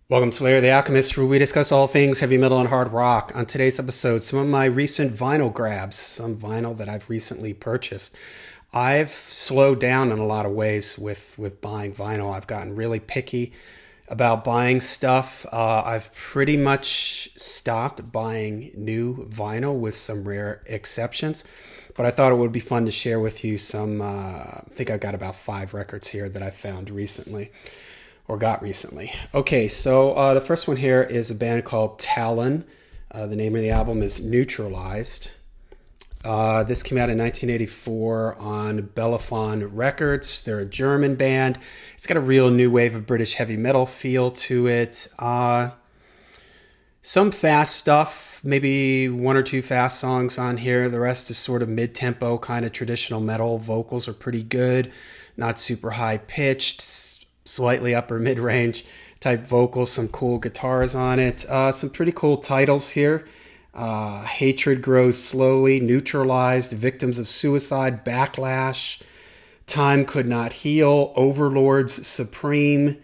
Welcome to Larry the Alchemist, where we discuss all things heavy metal and hard rock. On today's episode, some of my recent vinyl grabs, some vinyl that I've recently purchased. I've slowed down in a lot of ways with buying vinyl. I've gotten really picky about buying stuff. I've pretty much stopped buying new vinyl with some rare exceptions. But I thought it would be fun to share with you some. I think I've got about 5 records here that I found recently or got recently. Okay, so the first one here is a band called Talon. The name of the album is Neutralized. This came out in 1984 on Bellafon Records. They're a German band. It's got a real new wave of British heavy metal feel to it. Some fast stuff, maybe 1 or 2 fast songs on here. The rest is sort of mid-tempo, kind of traditional metal. Vocals are pretty good, not super high-pitched, slightly upper mid-range type vocals, some cool guitars on it. Some pretty cool titles here. Hatred Grows Slowly, Neutralized, Victims of Suicide, Backlash, Time Could Not Heal, Overlords Supreme,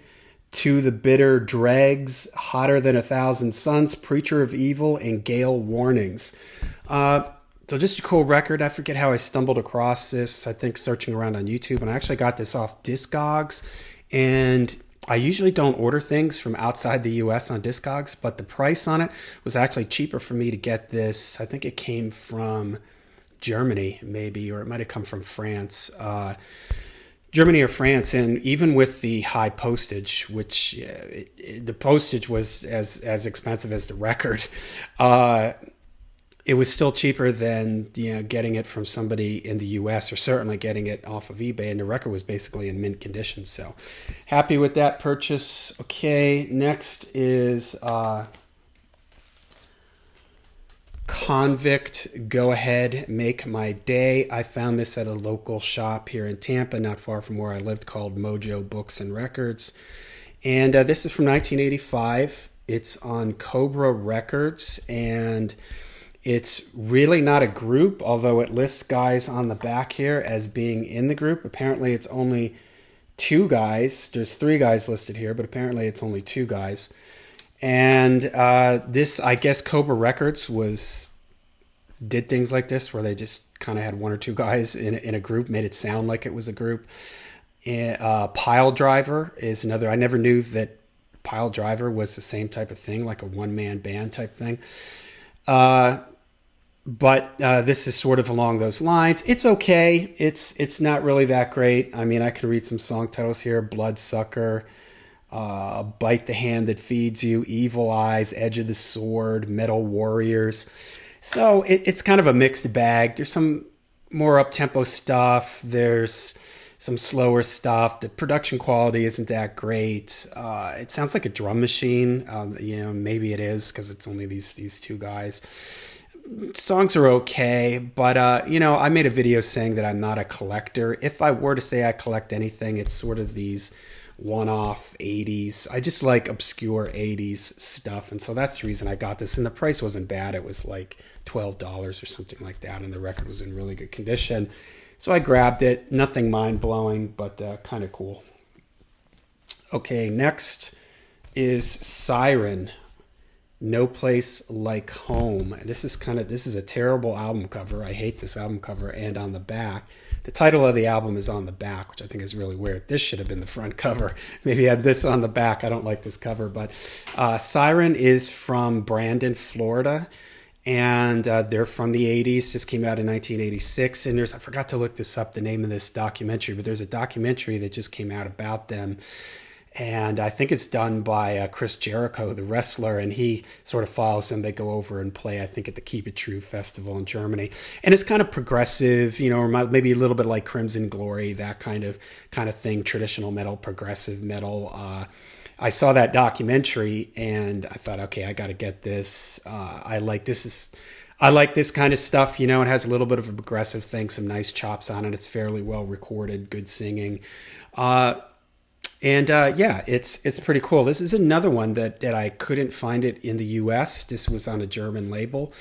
To the Bitter Dregs, Hotter Than 1,000 Suns, Preacher of Evil, and Gale Warnings. So just a cool record. I forget how I stumbled across this. I think searching around on YouTube, and I actually got this off Discogs. And I usually don't order things from outside the US on Discogs, but the price on it was actually cheaper for me to get this. I think it came from Germany, maybe, or it might have come from France. Germany or France, and even with the high postage, which the postage was as expensive as the record, it was still cheaper than getting it from somebody in the U.S. or certainly getting it off of eBay, and the record was basically in mint condition. So happy with that purchase. Okay, next is Convict, Go Ahead, Make My Day. I found this at a local shop here in Tampa, not far from where I lived, called Mojo Books and Records. And this is from 1985. It's on Cobra Records, and it's really not a group, although it lists guys on the back here as being in the group. Apparently it's only 2 guys. There's 3 guys listed here, but apparently it's only 2 guys. And this, I guess Cobra Records did things like this where they just kind of had 1 or 2 guys in a group, made it sound like it was a group. Pile Driver is another. I never knew that Pile Driver was the same type of thing, like a one-man band type thing. But this is sort of along those lines. It's okay. It's not really that great. I mean, I can read some song titles here: Bloodsucker, Bite the Hand That Feeds You, Evil Eyes, Edge of the Sword, Metal Warriors. So it's kind of a mixed bag. There's some more up-tempo stuff. There's some slower stuff. The production quality isn't that great. It sounds like a drum machine. Maybe it is because it's only these 2 guys. Songs are okay, but I made a video saying that I'm not a collector. If I were to say I collect anything, it's sort of these one-off 80s. I just like obscure 80s stuff, and so that's the reason I got this. And the price wasn't bad. It was like $12 or something like that, and the record was in really good condition. So I grabbed it. Nothing mind-blowing, but kind of cool. Okay, next is Siren, No Place Like Home. This is a terrible album cover. I hate this album cover. And on the back, the title of the album is on the back, which I think is really weird. This should have been the front cover. Maybe had this on the back. I don't like this cover, but Siren is from Brandon, Florida, and they're from the 80s. This came out in 1986, and I forgot to look this up, the name of this documentary, but there's a documentary that just came out about them. And I think it's done by Chris Jericho, the wrestler, and he sort of follows them. They go over and play, I think, at the Keep It True festival in Germany. And it's kind of progressive, or maybe a little bit like Crimson Glory, that kind of thing, traditional metal, progressive metal. I saw that documentary, and I thought, okay, I got to get this. I like this kind of stuff. It has a little bit of a progressive thing, some nice chops on it. It's fairly well recorded, good singing. It's pretty cool. This is another one that I couldn't find it in the U.S. This was on a German label.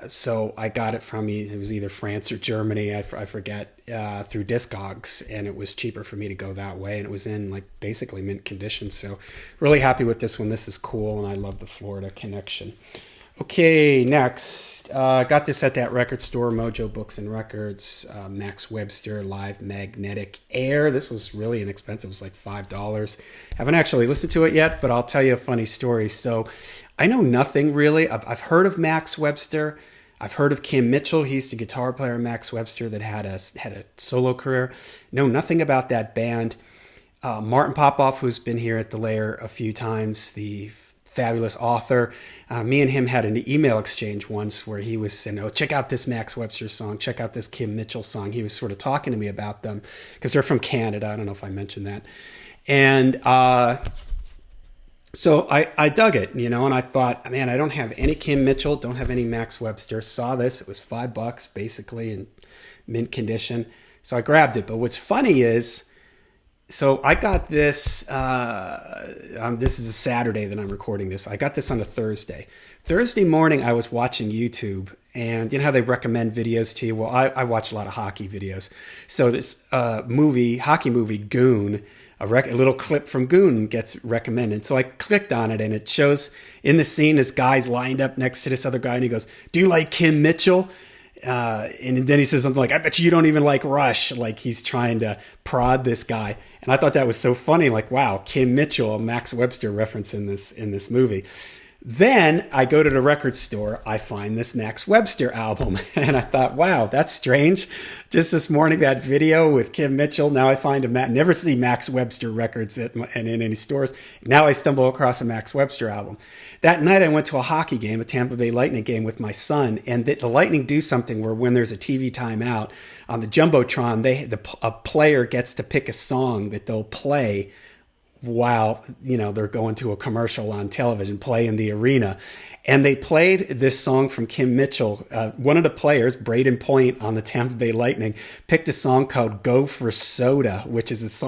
So I got it from, it was either France or Germany, I forget. through Discogs, and it was cheaper for me to go that way, and it was in like basically mint condition. So really happy with this one. This is cool, and I love the Florida connection. Okay, next. Got this at that record store, Mojo Books and Records. Max Webster Live Magnetic Air. This was really inexpensive. It was like $5. Haven't actually listened to it yet, but I'll tell you a funny story. So I know nothing really. I've heard of Max Webster. I've heard of Kim Mitchell. He's the guitar player, Max Webster, that had a solo career. Know nothing about that band. Martin Popoff, who's been here at the Lair a few times, the fabulous author. Me and him had an email exchange once where he was saying, oh, check out this Max Webster song. Check out this Kim Mitchell song. He was sort of talking to me about them because they're from Canada. I don't know if I mentioned that. And so I dug it, you know, and I thought, man, I don't have any Kim Mitchell, don't have any Max Webster. Saw this. It was $5 basically in mint condition. So I grabbed it. But what's funny is, so I got this, this is a Saturday that I'm recording this. I got this on a Thursday. Thursday morning, I was watching YouTube, and you know how they recommend videos to you? Well, I watch a lot of hockey videos. So this hockey movie, Goon, a little clip from Goon gets recommended. So I clicked on it, and it shows in the scene this guy's lined up next to this other guy, and he goes, do you like Kim Mitchell? And then he says something like, I bet you don't even like Rush. Like he's trying to prod this guy. And I thought that was so funny. Like, wow, Kim Mitchell, a Max Webster reference in this movie. Then I go to the record store. I find this Max Webster album. And I thought, wow, that's strange. Just this morning, that video with Kim Mitchell. Now I find never see Max Webster records in any stores. Now I stumble across a Max Webster album. That night I went to a hockey game, a Tampa Bay Lightning game with my son. And the Lightning do something where when there's a TV timeout on the Jumbotron, a player gets to pick a song that they'll play while, you know, they're going to a commercial on television, play in the arena. And they played this song from Kim Mitchell. One of the players, Braden Point on the Tampa Bay Lightning, picked a song called Go for Soda, which is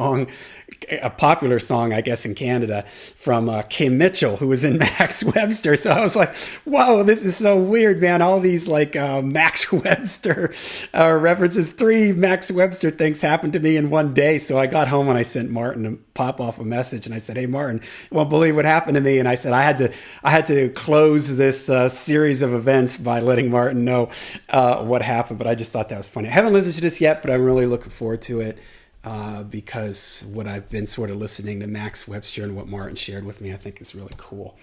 a popular song, I guess, in Canada from Kim Mitchell, who was in Max Webster. So I was like, whoa, this is so weird, man. All these like Max Webster references. 3 Max Webster things happened to me in one day. So I got home and I sent Martin to pop off a message, and I said, hey, Martin, you won't believe what happened to me. And I said, I had to close this series of events by letting Martin know what happened. But I just thought that was funny. I haven't listened to this yet, but I'm really looking forward to it. Because what I've been sort of listening to Max Webster and what Martin shared with me, I think is really cool.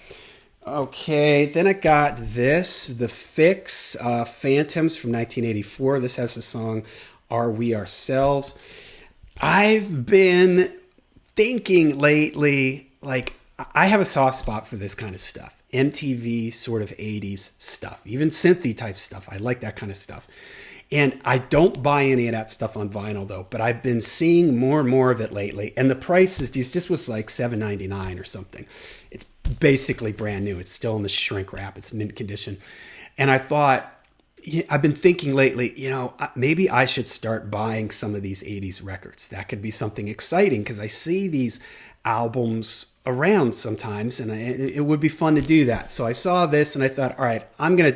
Okay, then I got this, the Fixx Phantoms from 1984. This has the song Are We Ourselves? I've been thinking lately, like, I have a soft spot for this kind of stuff. MTV sort of 80s stuff, even synthy type stuff. I like that kind of stuff. And I don't buy any of that stuff on vinyl, though. But I've been seeing more and more of it lately. And the price is just was like $7.99 or something. It's basically brand new. It's still in the shrink wrap. It's mint condition. And I thought, I've been thinking lately, you know, maybe I should start buying some of these 80s records. That could be something exciting because I see these albums around sometimes. And it would be fun to do that. So I saw this and I thought, all right, I'm going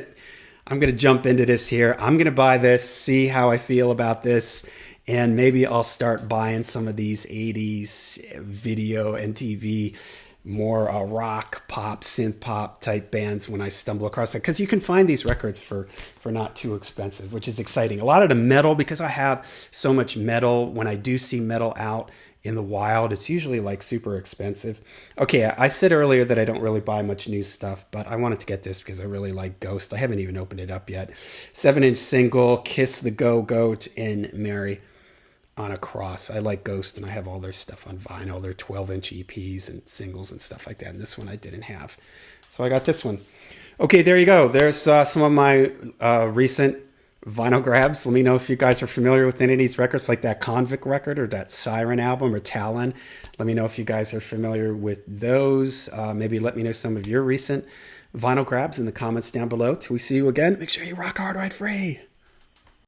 to jump into this here. I'm going to buy this, see how I feel about this, and maybe I'll start buying some of these 80s video and TV, more rock, pop, synth pop type bands when I stumble across it. Because you can find these records for not too expensive, which is exciting. A lot of the metal, because I have so much metal, when I do see metal out in the wild, it's usually like super expensive. Okay, I said earlier that I don't really buy much new stuff, but I wanted to get this because I really like Ghost. I haven't even opened it up yet. 7-inch single, Kiss the Go-Goat, and Mary on a Cross. I like Ghost, and I have all their stuff on vinyl, their 12-inch EPs and singles and stuff like that, and this one I didn't have. So I got this one. Okay, there you go. There's some of my recent vinyl grabs. Let me know if you guys are familiar with any of these records, like that Convict record or that Siren album or Talon. Let me know if you guys are familiar with those. Maybe let me know some of your recent vinyl grabs in the comments down below. Till we see you again, make sure you rock hard, ride free.